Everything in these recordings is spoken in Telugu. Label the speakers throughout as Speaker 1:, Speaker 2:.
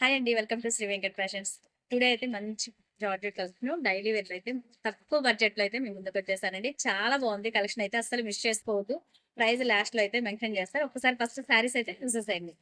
Speaker 1: హాయ్ అండి. Welcome to Sri Venkat fashions. Today అయితే మంచి జార్జెట్ కలెక్షన్ డైలీ వేర్‌లో అయితే తక్కువ బడ్జెట్‌లో అయితే మీ ముందుకొచ్చేసానండి. చాలా బాగుంది కలెక్షన్ అయితే అస్సలు మిస్ చేసుకోవద్దు. ప్రైస్ లాస్ట్‌లో అయితే మెన్షన్ చేస్తారు. ఒక్కసారి ఫస్ట్ శారీస్ అయితే చూసేసేయండి.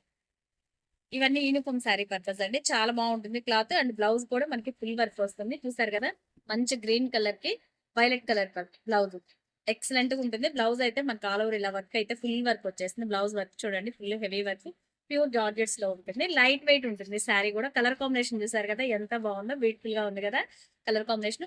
Speaker 1: ఇవన్నీ యూనిఫార్మ్ శారీ పర్పస్ అండి. చాలా బాగుంటుంది క్లాత్ అండ్ బ్లౌజ్ కూడా మనకి ఫుల్ వర్క్ వస్తుంది. చూసారు కదా! మంచి గ్రీన్ కలర్‌కి వైలెట్ కలర్ బ్లౌజ్. ఎక్సలెంట్‌గా ఉంటుంది. బ్లౌజ్ అయితే మనకి ఆల్ ఓవర్ ఇలా వర్క్ అయితే ఫుల్ వర్క్ వచ్చేస్తుంది. బ్లౌజ్ వర్క్ చూడండి full heavy work. Pure georgettes లో ఉంటుంది. లైట్ వెయిట్ ఉంటుంది శారీ కూడా. కలర్ కాంబినేషన్ చూసారు కదా ఎంత బాగుందో, బ్యూటిఫుల్ గా ఉంది కదా కలర్ కాంబినేషన్.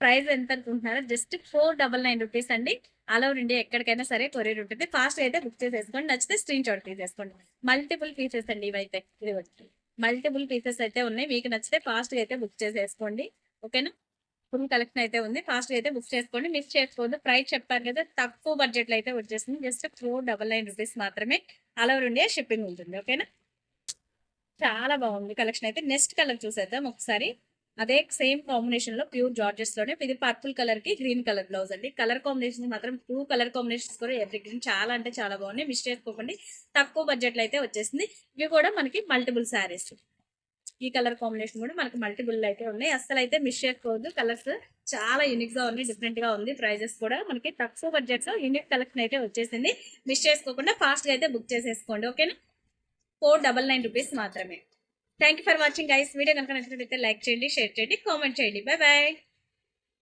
Speaker 1: ప్రైస్ ఎంత అనుకుంటున్నారో జస్ట్ 499 రూపీస్ అండి. ఆల్ ఓవర్ ఇండియా ఎక్కడికైనా సరే కొరియర్ ఉంటుంది. ఫాస్ట్ అయితే బుక్ చేసేసుకోండి. నచ్చితే స్క్రీన్ షాట్ తీసేసుకోండి. మల్టిపుల్ పీసెస్ అండి ఇవైతే. ఇది వచ్చి మల్టిపుల్ పీసెస్ అయితే ఉన్నాయి. మీకు నచ్చితే ఫాస్ట్ గా అయితే బుక్ చేసేసుకోండి. ఓకేనా? ఫుల్ కలెక్షన్ అయితే ఉంది. ఫాస్ట్ గా అయితే బుక్ చేసుకోండి. మిస్ చేసుకోవద్దు. ప్రైస్ చెప్పారు కదా తక్కువ బడ్జెట్ లో అయితే వచ్చేసింది. జస్ట్ 499 రూపీస్ మాత్రమే. ఆల్ ఓవర్ ఇండియా షిప్పింగ్ ఉంటుంది. ఓకేనా? చాలా బాగుంది కలెక్షన్ అయితే. నెక్స్ట్ కలర్ చూసేద్దాం ఒకసారి. అదే సేమ్ కాంబినేషన్ లో ప్యూర్ జార్జెస్ లోనే ఇది పర్పుల్ కలర్ కి గ్రీన్ కలర్ బ్లౌజ్ అండి. కలర్ కాంబినేషన్ మాత్రం టూ కలర్ కాంబినేషన్స్ కూడా ఎవ్రీ గ్రీన్ చాలా అంటే చాలా బాగున్నాయి. మిస్ చేసుకోకండి. తక్కువ బడ్జెట్ లో అయితే వచ్చేసింది. ఇవి కూడా మనకి మల్టిపుల్ శారీస్. ఈ కలర్ కాంబినేషన్ కూడా మనకి మల్టిపుల్ అయితే ఉన్నాయి. అస్సలు అయితే మిస్ చేసుకోవద్దు. కలర్స్ చాలా యూనిక్ గా ఉంది, డిఫరెంట్ గా ఉంది. ప్రైజెస్ కూడా మనకి తక్కువ బడ్జెట్ లో యూనిక్ కలెక్షన్ అయితే వచ్చేసింది. మిస్ చేసుకోకుండా ఫాస్ట్ గా అయితే బుక్ చేసేసుకోండి. ఓకేనా? 499 రూపీస్ మాత్రమే. Thank you for watching guys. Video కనుక నచ్చినట్లయితే లైక్ చేయండి, షేర్ చేయండి, కామెంట్ చేయండి. Bye bye.